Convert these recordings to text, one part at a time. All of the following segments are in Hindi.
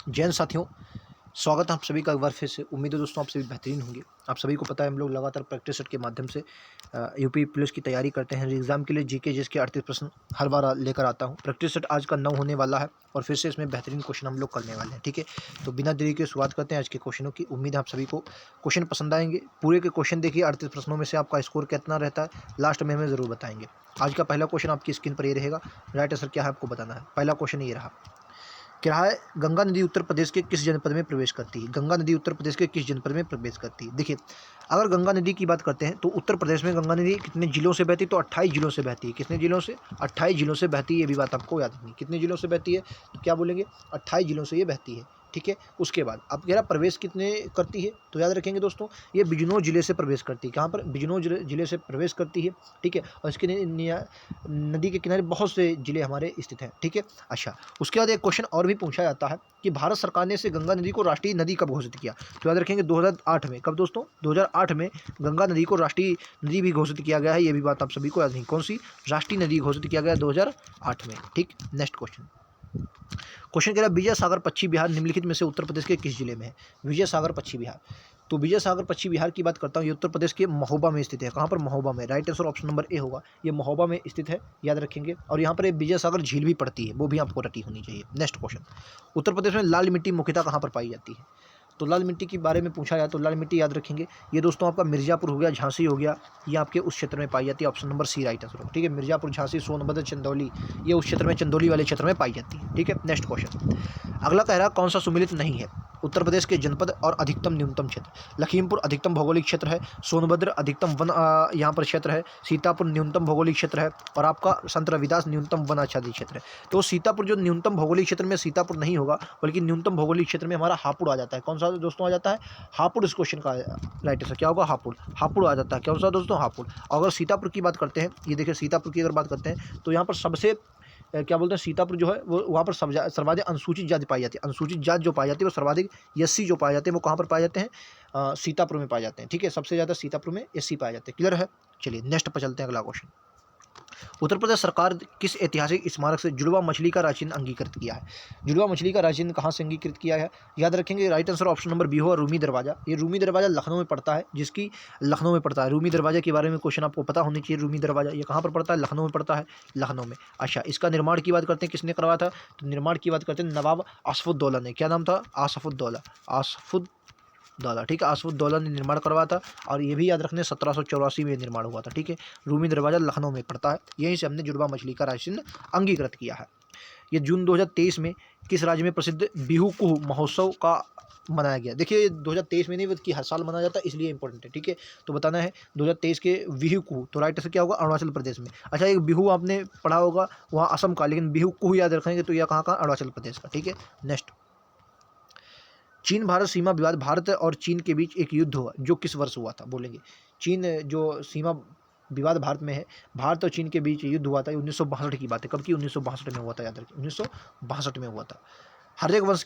जैन साथियों, स्वागत है आप सभी का एक बार फिर से। उम्मीद है दोस्तों आप सभी बेहतरीन होंगे। आप सभी को पता है हम लोग लगातार प्रैक्टिस सेट के माध्यम से यूपी पुलिस की तैयारी करते हैं। एग्जाम के लिए जीके जिसके 38 प्रश्न हर बार लेकर आता हूं। प्रैक्टिस सेट आज का 9 होने वाला है और फिर से इसमें बेहतरीन क्वेश्चन हम लोग करने वाले हैं। ठीक है, तो बिना देरी के शुरुआत करते हैं आज के क्वेश्चनों की। उम्मीद है आप सभी को क्वेश्चन पसंद आएंगे। पूरे के क्वेश्चन देखिए, 38 प्रश्नों में से आपका स्कोर कितना रहता है लास्ट में हमें ज़रूर बताएंगे। आज का पहला क्वेश्चन आपकी स्क्रीन पर ये रहेगा। राइट आंसर क्या है आपको बताना है। पहला क्वेश्चन ये रहा, क्या है, गंगा नदी उत्तर प्रदेश के किस जनपद में प्रवेश करती है। गंगा नदी उत्तर प्रदेश के किस जनपद में प्रवेश करती है। देखिए, अगर गंगा नदी की बात करते हैं तो उत्तर प्रदेश में गंगा नदी कितने जिलों से बहती है, तो 28 जिलों से बहती है। कितने जिलों से? 28 जिलों से बहती है। ये भी बात आपको याद रखनी। कितने जिलों से बहती है, तो क्या बोलेंगे, 28 जिलों से ये बहती है। ठीक है, उसके बाद अब कह रहा प्रवेश कितने करती है, तो याद रखेंगे दोस्तों, ये बिजनौर जिले से प्रवेश करती है। कहाँ पर? बिजनौर जिले से प्रवेश करती है। ठीक है, और इसके नदी के किनारे बहुत से जिले हमारे स्थित हैं। ठीक है, अच्छा, उसके बाद एक क्वेश्चन और भी पूछा जाता है कि भारत सरकार ने इसे गंगा नदी को राष्ट्रीय नदी कब घोषित किया। तो याद रखेंगे 2008 में। कब दोस्तों? 2008 में गंगा नदी को राष्ट्रीय नदी भी घोषित किया गया है। ये भी बात आप सभी को याद नहीं। कौन सी राष्ट्रीय नदी घोषित किया गया 2008 में। ठीक, नेक्स्ट क्वेश्चन। क्वेश्चन कह रहा है विजय सागर पश्चिम बिहार निम्नलिखित में से उत्तर प्रदेश के किस जिले में है। विजय सागर पश्चिम बिहार, तो विजय सागर पश्चिम बिहार की बात करता हूँ, ये उत्तर प्रदेश के महोबा में स्थित है। कहाँ पर? महोबा में। Right answer option number A होगा। ये महोबा में स्थित है, याद रखेंगे। और यहाँ पर एक विजय सागर झील भी पड़ती है, वो भी आपको रटी होनी चाहिए। नेक्स्ट क्वेश्चन, उत्तर प्रदेश में लाल मिट्टी मुख्यतः कहाँ पर पाई जाती है। तो लाल मिट्टी के बारे में पूछा जाए तो लाल मिट्टी याद रखेंगे, ये दोस्तों आपका मिर्जापुर हो गया, झांसी हो गया, ये आपके उस क्षेत्र में पाई जाती है। Option number C right answer होगा। ठीक है, मिर्जापुर, झांसी, सोनभद्र, चंदौली, ये उस क्षेत्र में, चंदौली वाले क्षेत्र में पाई जाती है। ठीक है, नेक्स्ट क्वेश्चन। अगला कह रहा कौन सा सुमिलित नहीं है। उत्तर प्रदेश के जनपद और अधिकतम न्यूनतम क्षेत्र। लखीमपुर अधिकतम भौगोलिक क्षेत्र है, सोनभद्र अधिकतम वन यहाँ पर क्षेत्र है, सीतापुर न्यूनतम भौगोलिक क्षेत्र है, और आपका संत रविदास न्यूनतम वन आच्छादित क्षेत्र है। तो सीतापुर जो न्यूनतम भौगोलिक क्षेत्र में सीतापुर नहीं होगा, बल्कि न्यूनतम भौगोलिक क्षेत्र में हमारा हापुड़ आ जाता है। कौन सा दोस्तों आ जाता है? हापुड़। इस क्वेश्चन का राइट आंसर क्या होगा? हापुड़। हापुड़ आ जाता है। कौन सा दोस्तों? हापुड़। अगर सीतापुर की बात करते हैं, ये देखिए सीतापुर की अगर बात करते हैं तो यहाँ पर सबसे क्या बोलते हैं, सीतापुर जो है वो वहाँ पर सर्वाधिक अनुसूचित जाति पाई जाती है। अनुसूचित जाति जो पाई जाती है वो सर्वाधिक एससी जो पाए जाते हैं वो कहाँ पर पाए जाते हैं? सीतापुर में पाए जाते हैं। ठीक है, सबसे ज़्यादा सीतापुर में एससी पाए जाते हैं। क्लियर है? चलिए नेक्स्ट पर चलते हैं। अगला क्वेश्चन, उत्तर प्रदेश सरकार किस ऐतिहासिक स्मारक से जुड़वा मछली का राचिन अंगीकृत किया है। जुड़वा मछली का राचिन कहाँ से अंगीकृत किया है? याद रखेंगे right answer option number B होगा, रूमी दरवाजा। ये रूमी दरवाजा लखनऊ में पड़ता है, जिसकी लखनऊ में पड़ता है। रूमी दरवाजा के बारे में क्वेश्चन आपको पता होनी चाहिए। रूमी दरवाजा ये कहाँ पर पड़ता है? लखनऊ में पड़ता है, लखनऊ में। अच्छा, इसका निर्माण की बात करते हैं, किसने करवाया था? तो निर्माण की बात करते हैं नवाब आसफुद्दौला ने। क्या नाम था? आसफुद्दौला। आसफुद्दौला। ठीक है, आसफुद्दौला ने निर्माण करवाया था, और ये भी याद रखने 1784 में निर्माण हुआ था। ठीक है, रूमी दरवाजा लखनऊ में पड़ता है। यहीं से हमने जुड़वा मछली का राशिन अंगीकृत किया है। ये जून 2023 में किस राज्य में प्रसिद्ध बिहू कुह महोत्सव का मनाया गया। देखिए 2023 में नहीं बल्कि हर साल मनाया जाता है, इसलिए इंपॉर्टेंट है। ठीक है, तो बताना है 2023 के बिहू कुह, तो राइट आंसर क्या होगा? अरुणाचल प्रदेश में। अच्छा, एक बिहू आपने पढ़ा होगा वहाँ असम का, लेकिन बिहू कुह याद रखेंगे तो यह कहाँ का? अरुणाचल प्रदेश का। ठीक है, नेक्स्ट। चीन भारत सीमा विवाद, भारत और चीन के बीच एक युद्ध हुआ जो किस वर्ष हुआ था, बोलेंगे। चीन जो सीमा विवाद भारत में है, भारत और चीन के बीच युद्ध हुआ था, 1962 की बात है। कब की? 1962 में हुआ था, याद रखिए 1962 में हुआ था। हर्यक वंश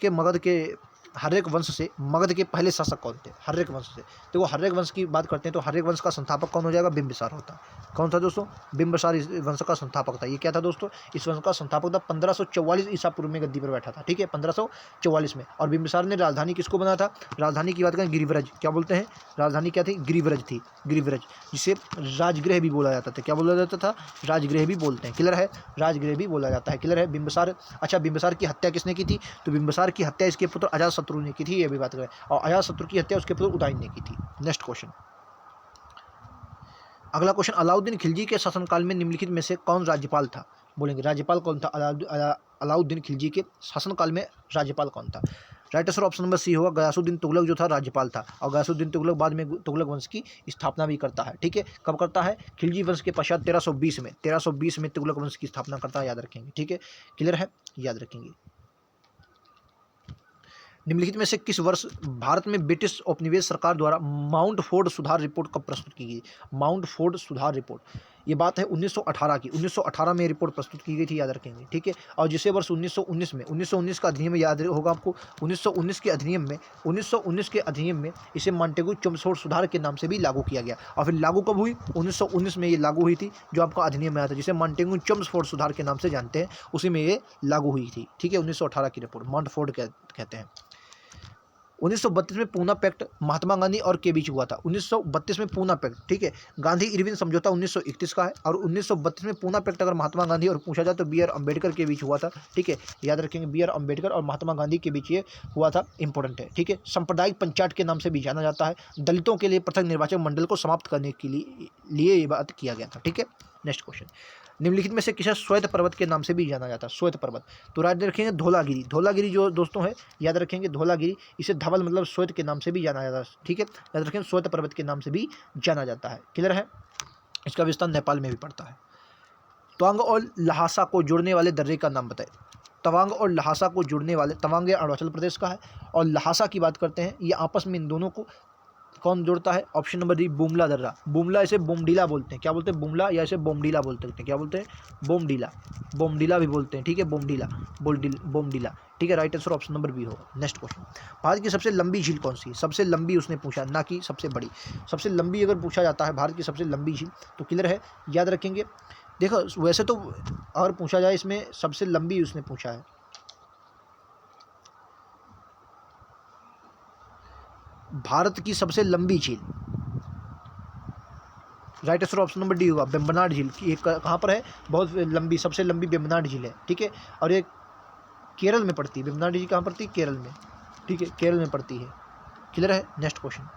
से मगध के पहले शासक कौन थे? हर्यक वंश से, तो वो हर्यक वंश की बात करते हैं तो हर्यक वंश का संस्थापक कौन हो जाएगा? बिंबिसार होता है। कौन था दोस्तों? बिंबिसार इस वंश का संस्थापक था। ये क्या था दोस्तों? इस वंश का संस्थापक था। 1544 ईसा पूर्व में गद्दी पर बैठा था। ठीक है, 1544 में। और बिंबिसार ने राजधानी किसको बनाया था? राजधानी की बात करें गिरिव्रज। क्या बोलते हैं? राजधानी क्या थी? गिरिव्रज थी। गिरिव्रज, जिसे राजगृह भी बोला जाता था। क्या बोला जाता था? राजगृह भी बोलते हैं। क्लियर है? राजगृह भी बोला जाता है। क्लियर है? बिंबिसार। अच्छा, बिंबिसार की हत्या किसने की थी? तो बिंबिसार की हत्या इसके पुत्र अजातशत्रु ने की थी, ये भी बात करें। और अजातशत्रु की हत्या उसके पुत्र उदयन ने की थी। Next question. अगला क्वेश्चन, अलाउद्दीन खिलजी के शासनकाल में निम्नलिखित में से कौन राज्यपाल था? बोलेंगे राज्यपाल कौन था? अलाउद्दीन खिलजी के शासनकाल में राज्यपाल कौन था? Right answer option number C होगा, गयासुद्दीन तुगलक जो था राज्यपाल था। और गयासुद्दीन तुगलक बाद में तुगलक वंश की स्थापना भी करता है। ठीक है, कब करता है? खिलजी वंश के पश्चात 1320 में तुगलक वंश की स्थापना करता है, याद रखेंगे। ठीक है, क्लियर है? याद रखेंगे। निम्नलिखित में से किस वर्ष भारत में ब्रिटिश औपनिवेश सरकार द्वारा माउंट फोर्ड सुधार रिपोर्ट कब प्रस्तुत की गई? माउंट फोर्ड सुधार रिपोर्ट ये बात है 1918 की। 1918 में रिपोर्ट प्रस्तुत की गई थी, याद रखेंगे, ठीक है। और जिसे वर्ष 1919 में 1919 का अधिनियम याद होगा आपको। 1919 के अधिनियम में इसे मॉन्टेगू चुम्सफोर्ड सुधार के नाम से भी लागू किया गया। और फिर लागू कब हुई? 1919 में ये लागू हुई थी, जो आपका अधिनियम में आया था, जिसे मॉन्टेगू चुम्सफोर्ड सुधार के नाम से जानते हैं, उसी में ये लागू हुई थी, ठीक है। 1918 की रिपोर्ट मॉन्टफोर्ड कहते हैं। 1932 में पूना पैक्ट महात्मा गांधी और के बीच हुआ था। 1932 में पूना पैक्ट, ठीक है। गांधी इरविन समझौता 1931 का है। और 1932 में पूना पैक्ट अगर महात्मा गांधी और पूछा जाए तो बी आर अम्बेडकर के बीच हुआ था, ठीक है। याद रखेंगे, बी आर अम्बेडकर और महात्मा गांधी के बीच ये हुआ था, इंपॉर्टेंट है, ठीक है। सांप्रदायिक पंचायत के नाम से भी जाना जाता है। दलितों के लिए पृथक निर्वाचन मंडल को समाप्त करने के लिए ये बात किया गया था, ठीक है। नेक्स्ट क्वेश्चन, निम्नलिखित में से किसे श्वेत पर्वत के नाम से भी जाना जाता है? श्वेत पर्वत, तो याद रखेंगे धौलागिरी। धौलागिरी जो दोस्तों है, याद रखेंगे धौलागिरी, इसे धवल मतलब श्वेत के नाम से भी जाना जाता है, ठीक है। याद रखेंगे श्वेत पर्वत के नाम से भी जाना जाता है, क्लियर है। इसका विस्तार नेपाल में भी पड़ता है। तवांग और लहासा को जोड़ने वाले दर्रे का नाम बताएं। तवांग और लहासा को जोड़ने वाले, तवांग अरुणाचल प्रदेश का है और लहासा की बात करते हैं, ये आपस में इन दोनों को कौन जोड़ता है? ऑप्शन नंबर डी, बुमला दर्रा। बुमला इसे बोमडीला बोलते हैं, क्या बोलते हैं? बुमला, या इसे बोमडीला बोलते हैं, क्या बोलते हैं? बोमडीला, बोमडीला भी बोलते हैं, ठीक है। बोमडीला, बोमडीला, ठीक है। Right answer option number B होगा। नेक्स्ट क्वेश्चन, भारत की सबसे लंबी झील कौन सी है? सबसे लंबी उसने पूछा, ना कि सबसे बड़ी। सबसे लंबी अगर पूछा जाता है भारत की सबसे लंबी झील, तो क्लियर है, याद रखेंगे। देखो वैसे तो अगर पूछा जाए इसमें सबसे लंबी उसने पूछा है, भारत की सबसे लंबी झील, right answer option number D होगा, वेम्बनाड झील। ये कहाँ पर है? बहुत लंबी, सबसे लंबी वेम्बनाड झील है, ठीक है। और ये केरल में पड़ती है। वेम्बनाड झील कहाँ पड़ती है? केरल में, ठीक है, केरल में पड़ती है, क्लियर है। नेक्स्ट क्वेश्चन,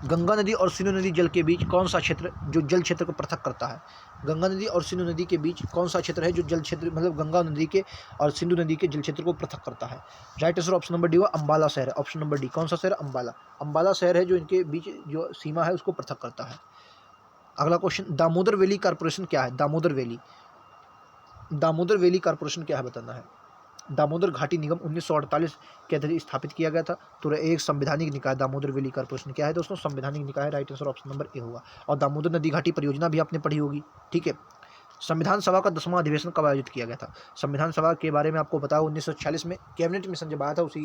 गंगा नदी और सिंधु नदी जल के बीच कौन सा क्षेत्र जो जल क्षेत्र को पृथक करता है? गंगा नदी और सिंधु नदी के बीच कौन सा क्षेत्र है जो जल क्षेत्र, मतलब गंगा नदी के और सिंधु नदी के जल क्षेत्र को पृथक करता है? Right answer option number D होगा, अम्बाला शहर है। ऑप्शन नंबर डी, कौन सा शहर? अम्बाला। अम्बाला शहर है जो इनके बीच जो सीमा है उसको पृथक करता है। अगला क्वेश्चन, दामोदर वैली कॉर्पोरेशन क्या है? Damodar valley, Damodar valley corporation क्या है बताना है। दामोदर घाटी निगम 1948 के तहत स्थापित किया गया था। तो एक संवैधानिक निकाय दामोदर वैली कॉर्पोरेशन क्या है दोस्तों? संवैधानिक निकाय। Right answer option number A होगा। और दामोदर नदी घाटी परियोजना भी आपने पढ़ी होगी, ठीक है। संविधान सभा का 10वां अधिवेशन कब आयोजित किया गया था? संविधान सभा के बारे में आपको बताओ, 1946 में कैबिनेट मिशन जब आया था उसी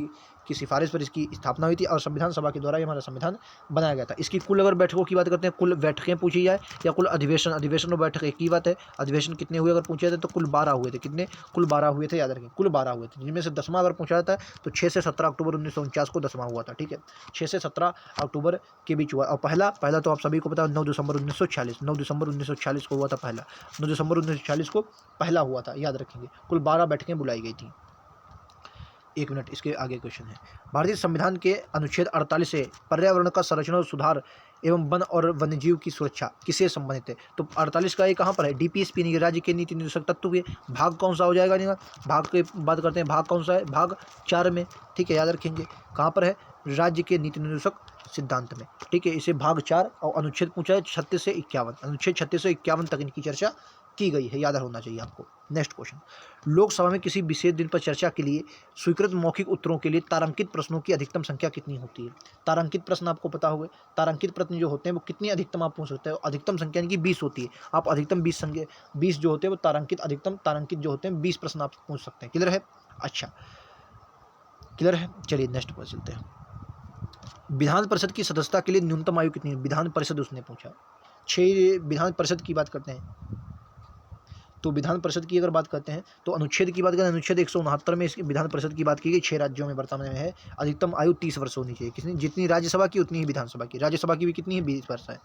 की सिफारिश पर इसकी स्थापना हुई थी और संविधान सभा के द्वारा ये हमारा संविधान बनाया गया था। इसकी कुल अगर बैठकों की बात करते हैं, कुल बैठकें पूछी जाए या कुल अधिवेशन, अधिवेशन और बैठक एक ही बात है। अधिवेशन कितने हुए अगर पूछे जाते तो कुल 12 हुए थे। कितने? कुल 12 हुए थे, याद रखें, कुल 12 हुए थे, जिनमें से 10वां अगर पूछा जाता है तो 6 से 17 अक्टूबर 1949 को 10वां हुआ था, ठीक है। 6 से 17 अक्टूबर के बीच हुआ। और पहला तो आप सभी को पता है 9 दिसंबर 1946, 9 दिसंबर 1946 को हुआ था पहला। 9 दिसंबर 1946 को पहला हुआ था, याद रखेंगे। कुल 12 बैठकें बुलाई गई थी। एक मिनट, इसके आगे क्वेश्चन है, भारतीय संविधान के अनुच्छेद 48 से पर्यावरण का संरक्षण और सुधार एवं वन और वन्यजीव की सुरक्षा किसे संबंधित है? तो 48 का ये कहाँ पर है? डीपीएसपी यानी राज्य के नीति निर्देशक तत्व के भाग कौन सा हो जाएगा? नहीं, भाग की बात करते हैं, भाग कौन सा है? भाग 4 में, ठीक है, याद रखेंगे। कहाँ पर है? राज्य के नीति निर्देशक सिद्धांत में, ठीक है। इसे भाग 4 और अनुच्छेद पूछा है 36 से 51, अनुच्छेद 36 से 51 तक इनकी चर्चा की गई है, याद होना चाहिए आपको। नेक्स्ट क्वेश्चन, लोकसभा में किसी विशेष दिन पर चर्चा के लिए स्वीकृत मौखिक उत्तरों के लिए तारांकित प्रश्नों की अधिकतम संख्या कितनी होती है? तारांकित प्रश्न आपको पता होगा, तारांकित प्रश्न जो होते हैं वो कितनी अधिकतम आप पूछ सकते हो? अधिकतम संख्या इनकी 20 होती है। आप अधिकतम 20 संख्या 20 जो होते हैं वो तारांकित, अधिकतम तारांकित जो होते हैं 20 प्रश्न आप पूछ सकते हैं, क्लियर है? अच्छा, क्लियर है। चलिए नेक्स्ट पर चलते हैं। विधान परिषद की सदस्यता के लिए न्यूनतम आयु कितनी है? विधान परिषद उसने पूछा, 6 विधान परिषद की बात करते हैं तो विधान परिषद की अगर बात करते हैं तो अनुच्छेद की बात करें, अनुच्छेद 169 में इसकी विधान परिषद की बात की गई। 6 राज्यों में वर्तमान में है, अधिकतम आयु 30 वर्ष होनी चाहिए। कितनी? जितनी राज्यसभा की उतनी ही विधानसभा की। राज्यसभा की भी कितनी है? 20 वर्ष है।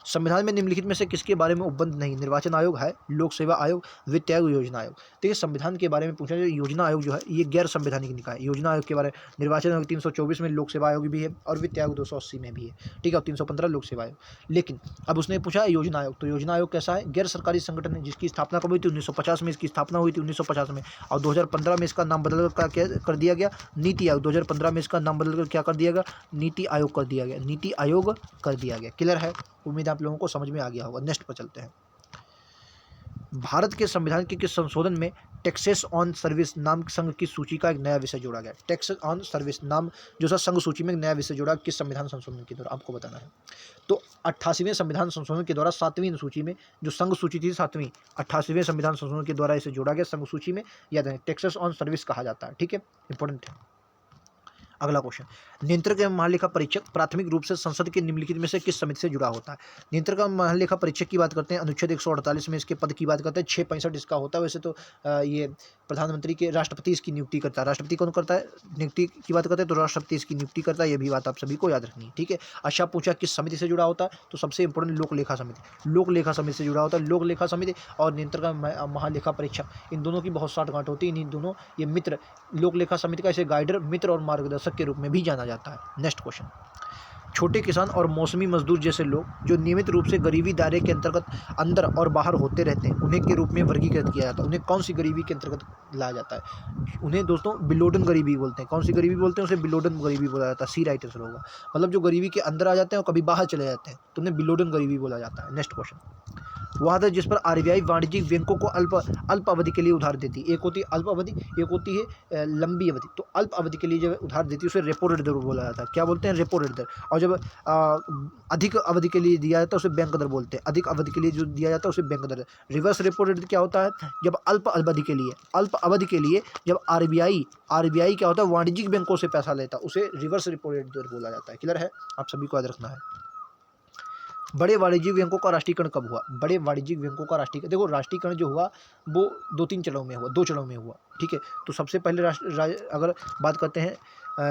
संविधान में निम्नलिखित में से किसके बारे में उपबंध नहीं? निर्वाचन आयोग है, लोक सेवा आयोग, वित्त आयोग, योजना आयोग। तो ये संविधान के बारे में पूछा जाए, योजना आयोग जो है ये गैर संवैधानिक निकाय है। योजना आयोग के बारे में निर्वाचन आयोग 324 में, लोक सेवा आयोग भी है और वित्त आयोग 280 में भी है, ठीक है, और 315 लोक सेवा आयोग। लेकिन अब उसने पूछा योजना आयोग, तो योजना आयोग कैसा है? गैर सरकारी संगठन है, जिसकी स्थापना कब हुई थी? 1950 में इसकी स्थापना हुई थी, 1950 में। और 2015 में इसका नाम बदल कर क्या कर दिया गया? नीति आयोग। 2015 में इसका नाम बदल कर क्या कर दिया गया? नीति आयोग कर दिया गया, नीति आयोग कर दिया गया, क्लियर है? उम्मीद आप लोगों को समझ में आ गया होगा। नेक्स्ट पर चलते हैं। भारत के संविधान के किस संशोधन में टैक्सेस ऑन सर्विस नाम संघ की सूची का एक नया विषय जोड़ा गया। टैक्सेस ऑन सर्विस नाम जो सा संघ सूची में एक नया विषय जोड़ा किस संविधान संशोधन के द्वारा, आपको बताना है। तो 88वें संविधान संशोधन के द्वारा 7वीं अनुसूची में, जो संघ सूची थी 7वीं, 88वें संविधान संशोधन के द्वारा इसे जोड़ा गया संघ सूची में। याद रखें, टैक्सेस ऑन सर्विस कहा जाता है, ठीक है, इंपॉर्टेंट है। अगला क्वेश्चन, नियंत्रक एवं महालेखा परीक्षक प्राथमिक रूप से संसद के निम्नलिखित में से किस समिति से जुड़ा होता है। नियंत्रक एवं महालेखा परीक्षक की बात करते हैं, अनुच्छेद 148 में इसके पद की बात करते हैं, 665 इसका होता है। वैसे तो ये प्रधानमंत्री के, राष्ट्रपति इसकी नियुक्ति करता है। राष्ट्रपति कौन करता है नियुक्ति की बात करते हैं, तो राष्ट्रपति इसकी नियुक्ति करता है। ये भी बात आप सभी को याद रखनी है, ठीक है। अच्छा, पूछा किस समिति से जुड़ा होता है, तो सबसे इंपॉर्टेंट लोक लेखा समिति, लोक लेखा समिति से जुड़ा होता है। लोक लेखा समिति और नियंत्रक एवं महालेखा परीक्षक, इन दोनों की बहुत साठगांठ होती है। इन दोनों ये मित्र, लोक लेखा समिति का इसे गाइडर, मित्र और मार्गदर्शक के रूप में भी जाना जाता है। नेक्स्ट क्वेश्चन, छोटे किसान और मौसमी मजदूर जैसे लोग जो नियमित रूप से गरीबी दायरे के अंतर्गत अंदर और बाहर होते रहते हैं, उन्हें के रूप में वर्गीकृत किया जाता है। उन्हें कौन सी गरीबी के अंतर्गत लाया जाता है, उन्हें दोस्तों बिलोडन गरीबी बोलते हैं। कौन सी गरीबी बोलते हैं, उसे बिलोडन गरीबी बोला जाता है। सी राइट आंसर होगा, मतलब जो गरीबी के अंदर आ जाते हैं और कभी बाहर चले जाते हैं, तो उन्हें बिलोडन गरीबी बोला जाता है। नेक्स्ट क्वेश्चन, वह दर जिस पर आरबीआई वाणिज्यिक बैंकों को अल्प अवधि के लिए उधार देती है। एक होती है अल्प अवधि, एक होती है लंबी अवधि। तो अल्प अवधि के लिए जब उधार देती है उसे रेपो रेट दर बोला जाता है। क्या बोलते हैं, रेपो रेट दर। और जब अधिक अवधि के लिए दिया जाता है उसे बैंक दर बोलते हैं। अधिक अवधि के लिए जो दिया जाता है उसे बैंक दर। रिवर्स रेपो रेट क्या होता है, जब अल्प अवधि के लिए जब आरबीआई क्या होता है, वाणिज्यिक बैंकों से पैसा लेता है, उसे रिवर्स रेपो रेट दर बोला जाता है। क्लियर है, आप सभी को याद रखना है। बड़े वाणिज्यिक बैंकों का राष्ट्रीयकरण कब हुआ। बड़े वाणिज्यिक बैंकों का राष्ट्रीयकरण, देखो राष्ट्रीयकरण जो हुआ वो 2-3 चरणों में हुआ, 2 चरणों में हुआ, ठीक है। तो सबसे पहले अगर बात करते हैं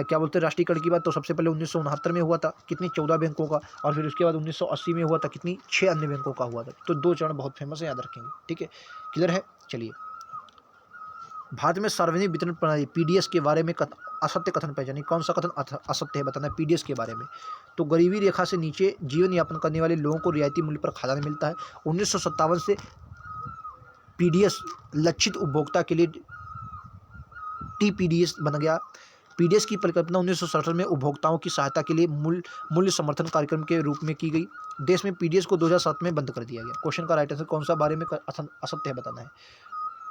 क्या बोलते हैं राष्ट्रीयकरण की बात, तो सबसे पहले 1969 में हुआ था, कितनी 14 बैंकों का। और फिर उसके बाद 1980 में हुआ था, कितनी 6 अन्य बैंकों का हुआ था। तो 2 चरण बहुत फेमस है, याद रखेंगे, ठीक है। क्लियर है, चलिए। भारत में सार्वजनिक वितरण प्रणाली पीडीएस के बारे में असत्य कथन पहचानिए। कौन सा कथन असत्य है, बताना है पीडीएस के बारे में। तो गरीबी रेखा से नीचे जीवन यापन करने वाले लोगों को रियायती मूल्य पर खाद्यान्न मिलता है। 1957 से पीडीएस लक्षित उपभोक्ता के लिए टीपीडीएस बन गया। पीडीएस की परिकल्पना 1967 में उपभोक्ताओं की सहायता के लिए मूल्य समर्थन कार्यक्रम के रूप में की गई। देश में पीडीएस को 2007 में बंद कर दिया गया। क्वेश्चन का राइट आंसर कौन सा बारे में असत्य है, बताना है।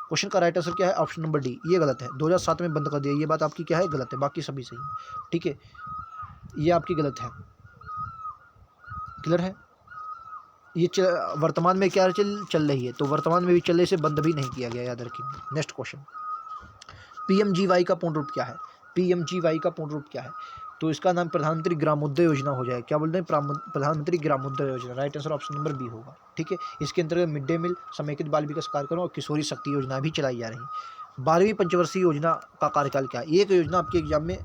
क्वेश्चन का राइट आंसर क्या है, ऑप्शन नंबर डी, ये गलत है। 2007 में बंद कर दिया, ये बात आपकी क्या है, गलत है। बाकी सभी सही है, ठीक है, ये आपकी गलत है। क्लियर है, ये वर्तमान में क्या चल रही है, तो वर्तमान में भी चल रही, इसे बंद भी नहीं किया गया, याद रखेंगे। नेक्स्ट क्वेश्चन, पीएमजीवाई का पूर्ण रूप क्या है। पीएमजीवाई का पूर्ण रूप क्या है, तो इसका नाम प्रधानमंत्री ग्रामोदय योजना हो जाए। क्या बोलते हैं, Pradhan Mantri Gramodaya Yojana. Right answer option number B होगा, ठीक है। इसके अंतर्गत मिड डे मील, समेकित बाल विकास कार्यक्रम और किशोरी शक्ति योजना भी चलाई जा रही। 12वीं पंचवर्षीय योजना का कार्यकाल क्या है। एक योजना आपके एग्जाम में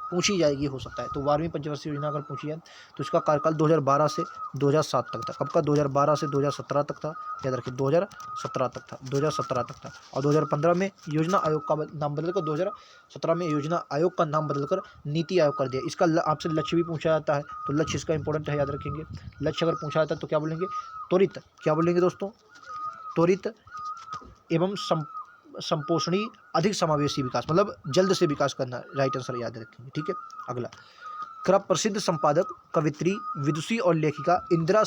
पूछी जाएगी, हो सकता है। तो 12वीं पंचवर्षीय योजना अगर पूछी जाए तो इसका कार्यकाल 2012 से 2007 तक था। कब का, 2012 से 2017 तक था, याद रखिए 2017 तक था, 2017 तक था। और 2015 में योजना आयोग का नाम बदलकर 2017 में योजना आयोग का नाम बदलकर नीति आयोग कर दिया। इसका आपसे लक्ष्य भी पूछा जाता है, तो लक्ष्य इसका इंपॉर्टेंट है, याद रखेंगे। लक्ष्य अगर पूछा जाता है तो क्या बोलेंगे, त्वरित, क्या बोलेंगे दोस्तों, त्वरित एवं संपोषणी अधिक समावेशी विकास, मतलब जल्द से विकास करना। राइट आंसर याद रखेंगे, ठीक है। अगला, प्रसिद्ध संपादक, कवित्री, विदुषी और लेखिका इंदिरा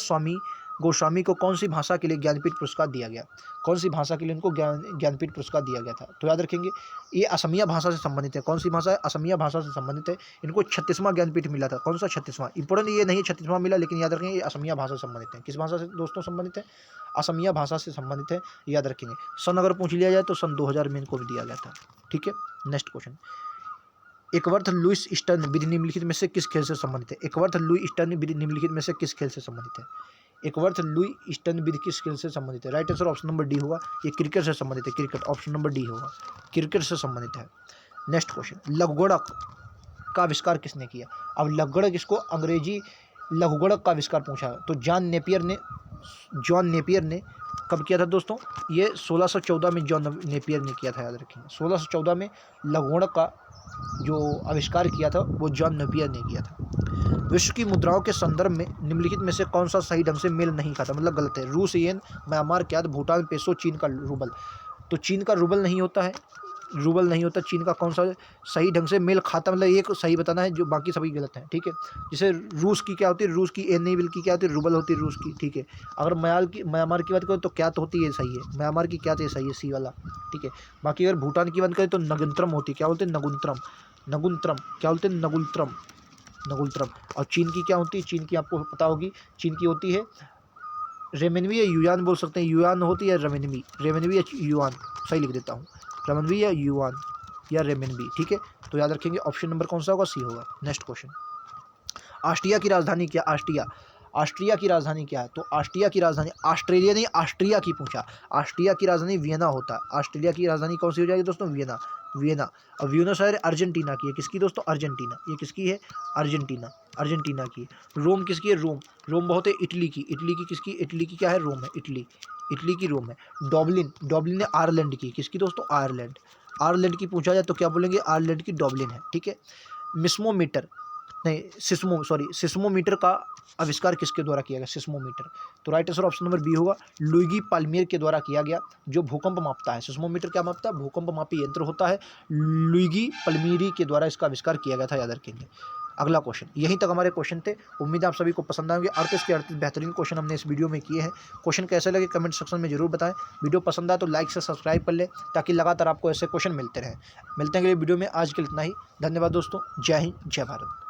गोस्वामी को कौन सी भाषा के लिए ज्ञानपीठ पुरस्कार दिया गया। कौन सी भाषा के लिए उनको ज्ञानपीठ पुरस्कार दिया गया था, तो याद रखेंगे ये असमिया भाषा से संबंधित है। कौन सी भाषा है, असमिया भाषा से संबंधित है। इनको 36वां ज्ञानपीठ मिला था। कौन सा 36वां, इंपॉर्टेंट ये नहीं 36वां मिला, लेकिन याद रखेंगे ये असमिया भाषा से संबंधित है। किस भाषा से दोस्तों संबंधित है, असमिया भाषा से संबंधित है, याद रखेंगे। सन अगर पूछ लिया जाए तो सन 2000 में इनको भी दिया गया था, ठीक है। नेक्स्ट क्वेश्चन, एकवर्थ लुईस स्टर्न विधि निम्नलिखित में से किस खेल से संबंधित है। एकवर्थ लुई स्टर्न विधि निम्नलिखित में से किस खेल से संबंधित है। एकवर्थ लुई स्टर्न विधि किस खेल से संबंधित है। Right answer option number D होगा, ये क्रिकेट से संबंधित है। क्रिकेट, ऑप्शन नंबर डी होगा, क्रिकेट से संबंधित है। नेक्स्ट क्वेश्चन, लघुगणक का आविष्कार किसने किया। अब लघुगणक, इसको अंग्रेजी लघुगणक का आविष्कार पूछा, तो जॉन नेपियर ने कब किया था दोस्तों, ये 1614 में जॉन नेपियर ने किया था, याद रखेंगे। 1614 में लघुगणक का जो आविष्कार किया था वो जॉन नेपियर ने किया था। विश्व की मुद्राओं के संदर्भ में निम्नलिखित में से कौन सा सही ढंग से मेल नहीं खाता, मतलब गलत है। रूस येन, म्यांमार क्याद, भूटान पेसो, चीन का रूबल। तो चीन का रूबल नहीं होता है, रूबल नहीं होता। चीन का कौन सा सही ढंग से मेल खाता, मतलब एक सही बताना है, जो बाकी सभी गलत हैं, ठीक है। जैसे रूस की क्या होती है, रूस की एनेबल की क्या होती है, रूबल होती है रूस की, ठीक है। अगर म्यांमार की बात करें तो क्या तो होती है, सही है, म्यांमार की क्या तो सही है, सी वाला, ठीक है। बाकी अगर भूटान की बात करें तो नगुंत्रम होती है, क्या बोलते हैं, नगुंत्रम, नगुंत्रम, क्या बोलते हैं, नगुलत्रम, नगुलत्रम। और चीन की क्या होती है, चीन की आपको पता होगी, चीन की होती है रेमनवी या युआन बोल सकते हैं, युआन होती है रेमनवी, रेमनवी या युआन, सही लिख देता हूँ, रेमनवी या युआन या रेमनवी, ठीक है। तो याद रखेंगे ऑप्शन नंबर कौन सा होगा, सी होगा। नेक्स्ट क्वेश्चन, ऑस्ट्रिया की राजधानी क्या, ऑस्ट्रिया, ऑस्ट्रिया की राजधानी क्या है, तो ऑस्ट्रिया की राजधानी, ऑस्ट्रेलिया नहीं ऑस्ट्रिया की पूछा, ऑस्ट्रिया की राजधानी वियना होता है। ऑस्ट्रेलिया की राजधानी कौन सी हो जाएगी दोस्तों, वियना, वियना। और ब्यूनस आयर्स अर्जेंटीना की है, किसकी दोस्तों, अर्जेंटीना, ये किसकी है, अर्जेंटीना, अर्जेंटीना की। रोम किसकी है, रोम, रोम बहुत है इटली की, इटली की किसकी, इटली की क्या है, रोम है, इटली, इटली की रोम है। डब्लिन, डब्लिन है आयरलैंड की, किसकी दोस्तों, आयरलैंड, आयरलैंड की पूछा जाए तो क्या बोलेंगे, आयरलैंड की डब्लिन है, ठीक है। मिस्मोमीटर नहीं, सिस्मोमीटर का आविष्कार किसके द्वारा किया गया, सिस्मोमीटर, तो right answer option number B होगा, लुइगी पाल्मियर के द्वारा किया गया, जो भूकंप मापता है। सिस्मोमीटर क्या मापता है, भूकंप मापी यंत्र होता है, लुइगी पाल्मिeri के द्वारा इसका आविष्कार किया गया था, याद रखेंगे। अगला क्वेश्चन, यहीं तक हमारे क्वेश्चन थे, उम्मीद है आप सभी को पसंद आएंगे। 38 के 38 बेहतरीन क्वेश्चन हमने इस वीडियो में किए हैं। क्वेश्चन कैसे लगे कमेंट सेक्शन में जरूर बताएं। वीडियो पसंद आए तो लाइक से सब्सक्राइब कर ले, ताकि लगातार आपको ऐसे क्वेश्चन मिलते रहें। मिलते हैं अगले वीडियो में, आज के लिए इतना ही, धन्यवाद दोस्तों, जय हिंद, जय भारत।